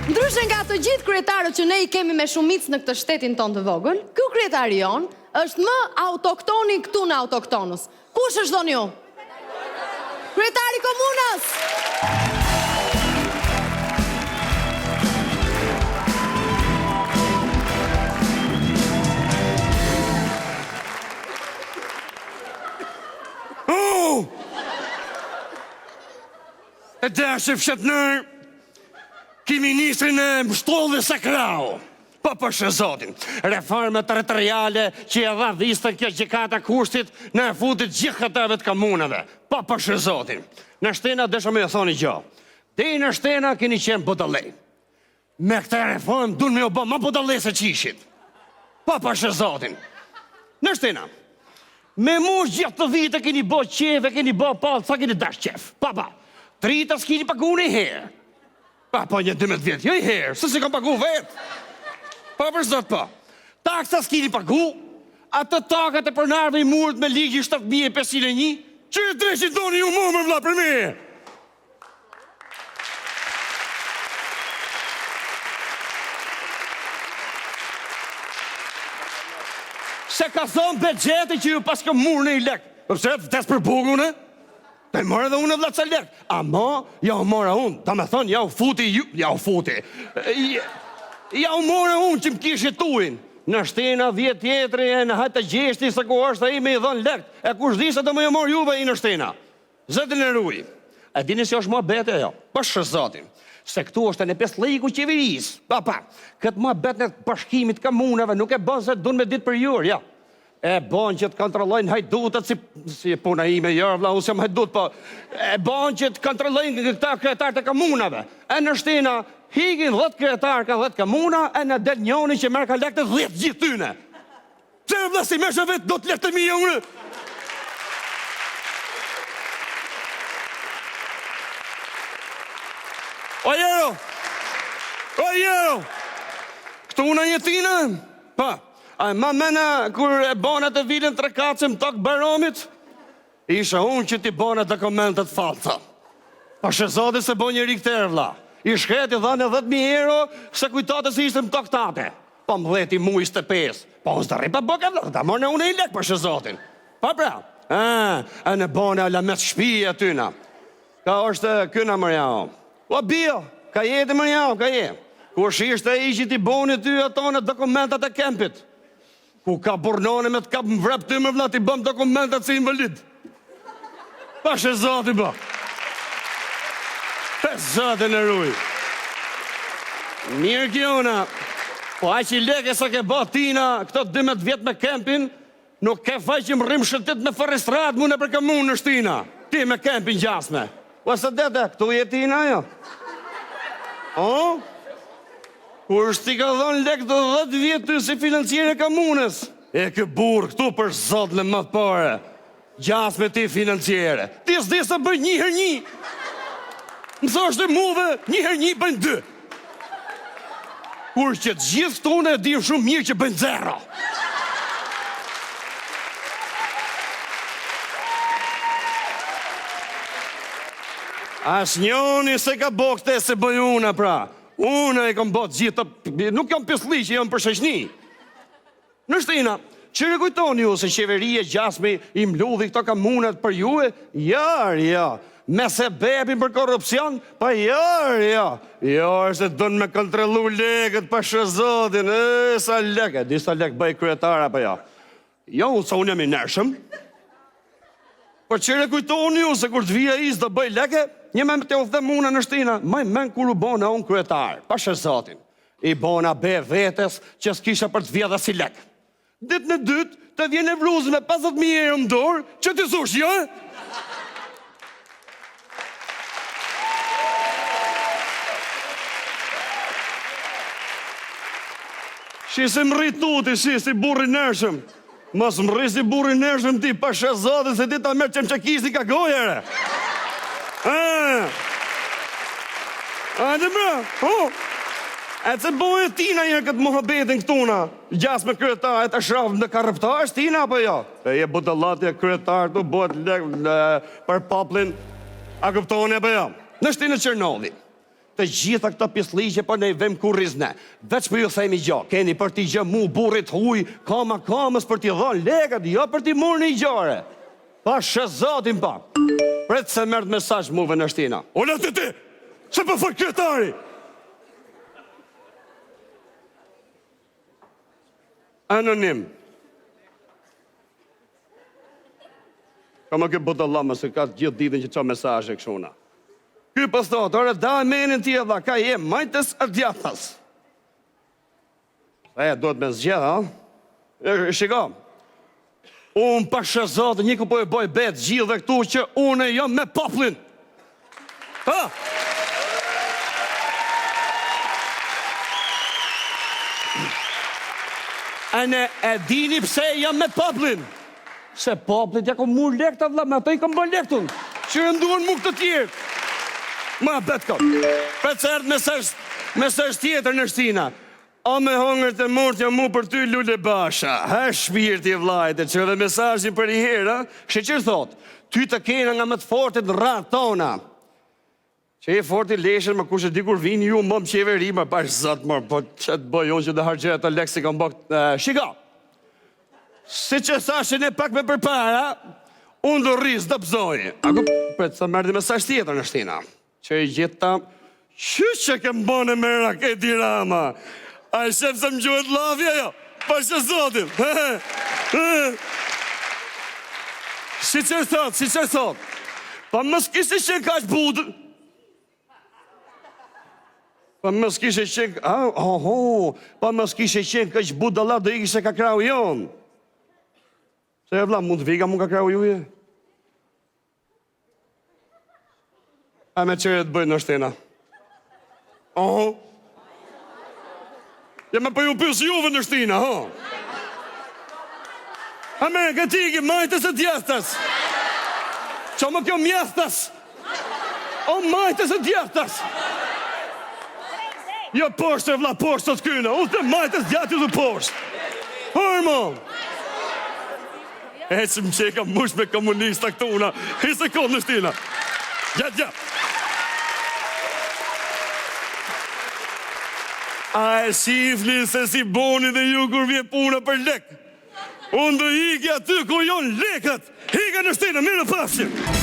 Ndryshe nga të gjithë kryetarët që ne I kemi me shumicë në këtë shtetin ton të vogël, ky kryetari jon është më autoktoni këtu në autoktonës. Kush është thoni ju? Kryetari komunës! E dashë fshatnër, ki ministrin e mshtollë dhe sakrau. Po përshë zotin, reformet territoriale që e dha dhistën kjo gjykata kushtit në e futit gjithë këtëve të komunave. Po përshë zotin, në shtena desha me e thoni gjo. Dhe në shtena keni qenë budallej. Me këta reform dun me o bë më budallej se qishit. Po përshë zotin. Në shtena, me mush gjithë të vite keni bo qef, keni bo palë, sa keni dash qef. Pa, trita s'kini pagu në I herë. Po një 12 vjetë, jo I herë, se si kam pagu vetë. Pa për zot pa. Taksa s'kini pagu, atë takat e pronarve I murët me ligji 7.501, që e 300 toni ju më vla për me. Se ka thonë budgeti që ju pas ka murë në I lek. Përse të tes për bugune? Të mërë dhe unë e vla të lek. Ama, ja u mora unë. Ta me thonë, ja u futi. Ja u mora unë që më kishë tuin. Në shtena 10 tjetëri e në hajtë të gjeshti se ku është I me I dhënë lek. E kush di se do me jo morë juve I në shtena. Zëtin e ruj. E dini si është ma bete jo. Për shëzotin. Se këtu është e në 5 liku qeveris. Pa, këtë ma bete në bashkimit komunave nuk e bënë se dun me ditë për jurë, ja. E bon që të kontrollojnë hajdutët si puna ime jërë, vla, unë jam hajdut, po e bon që të kontrollojnë këta kryetarë të komunave. E në shtena, higin 10 kryetarë ka 10 komuna, e në del njoni që merë ka lekte 10 gjithë tyne. Se vla si me shë vetë do të lekte mija unë. O jero, këtu unë jetina, pa. A ma mena, kur e bona të vilën të rekacim tok baromit, isha unë që ti bona dokumentet falca. Pa shëzoti se bo njëri këtër vla. I shkreti dhane 10.000 euro, se kujtate se ishte më tok tate. Pa më dheti mu ishte 5. Pa unë së të ripa bëke vla, ta morë në unë I lek pa shëzotin. Pa pra, e në bona la mes shpije tyna. Ka është këna mërjao. O bio, ka jeti mërjao, ka je. Kur shishte I që ti boni ty ato në dokumentat e kempit. Ku ka burnone me të kap më vrep ty më vla ti bëm dokumentat si invalid. Pa shë zoti ba. E zotin e ruj. Mirë kjona. Po a që I leke sa ke ba tina këto 12 vjet me kempin, nuk ke faj që më rrim shëtit me forestrat mu në për komunë në shtina. Ti me kempin gjasme. Po së dete, këtu jetina jo. O? Kur shti ka dhonë lek të 10 vjetë ty si financiere komunës. E kë burë këtu për zot në më pare. Gjas me ti financiere. Ti s'di se bëj 1 herë 1. Më thoshtë muve 1 herë 1 bëjnë 2. Kur që të gjithë këtu në e dim shumë mirë që bëjnë 0. As njoni se ka bo këte se bëj una pra. Unë e kom botë gjithë të... Nuk jam pësli që jam për shëshni. Në shtina, që rekujtoni ju se qeverie gjasmi I mludhi këto komunat për juve? Ja. Me se bepin për korupcion? Pa ja. Jo, është të dënë me kontrolu legët për shëzotin. Sa leke, di sa lek bëj kryetara pa ja. Jo, sa unë jam I nërshëm. Por që rekujtoni ju se kur të vija is do bëj leke? Një me të ofdhe muna në shtina, maj men kur u bona unë kryetar, pa shëzotin. I bona be vetes që s'kisha për të vje dhe si lek. Dit në dytë, të vjen e vruzën me 50.000 euro më dorë, që të thush, jo? Shisi më rrituti, si burri nërshëm. Mos më rrisi burri nërshëm ti, pa shëzotin, se ti ta merë që më qakisi ka gojere. Ajde bra, e që bojë tina një këtë muhabetin këtuna, gjas me kryetar, e të shrafë në karëptar, është tina apo jo? E je budallatja kryetar të bojët lek për poplin, a këptoni apo jo? Në shtinë Qernolli, të gjitha këto pisligje, po ne i vëm kurriz ne. Veç për ju themi gjo, keni për t'i gjë mu burrit huj, kama kamës për t'i dhon legat, jo për t'i mur një gjore. Pa shëzotin pa. Pretë se mërët mesazh muve në shtina. O në ti, se për fërë kretari. Anonim. Ka më këtë budallama se ka gjithë ditën që qa mesazhe këshuna. Ky pas thot, ore da menin ti edhe, ka je majtës e djathas. E, do të me zgjedha, shiko. Unë pashe zotë, një ku po e boj betë gjithë dhe këtu që unë e jam me poplin. Ha? A ne e dini pse jam me poplin? Se poplit ja kom mur lekta vla, me ato i kom bë lektun. Që rënduan mu këtë tjerë. Ma betë kom. Për cërët mesazh tjetër në shtina. O me hongër të mort jam mu për ty lule basha. Ha shpirti vlajte, që edhe mesazhin për i herë, sheqër thot, ty të kena nga më të fortit ratë tona. Që e forti leshen, më kushe dikur vini ju, më qeveri, më pash zot, më po që të bëj unë që dhe hargjerat të leksi kom bëk. Shika, si që thashin e pak me përpara, unë do rrisë dhe pëzoj. Ako, për të mërdi mesazh tjetër në shtina. Që i gjitha, që ke mbone me Raketi Rama? A i shep se më gjuhet lavja jo? Pa që zotin. Si që thot. Pa mës kishë qenë ka që budë. Pa mës kishë qenë, pa mës kishë qenë ka që budë Allah dhe i kishë ka krau jonë. Se e vla, mund të vika mund ka krau juje? A me qërë të bëjnë në shtina? Ja me për ju pësë juve në shtina, A me, këtiki, majtës e djethtas. Qa më kjo mjethtas? O, majtës e djethtas. Jo, poshtë e vla, poshtë të t'kyna. Unë të majtës djethtas u poshtë. Hormon. E që më qeka mush me komunista këtu una. I sekund në shtina. Gjatë. A e shifni se si boni dhe ju kur vje puna për lek. Unë do hiki aty ku jonë lekët. Hika në shtina, mirë në pafshim.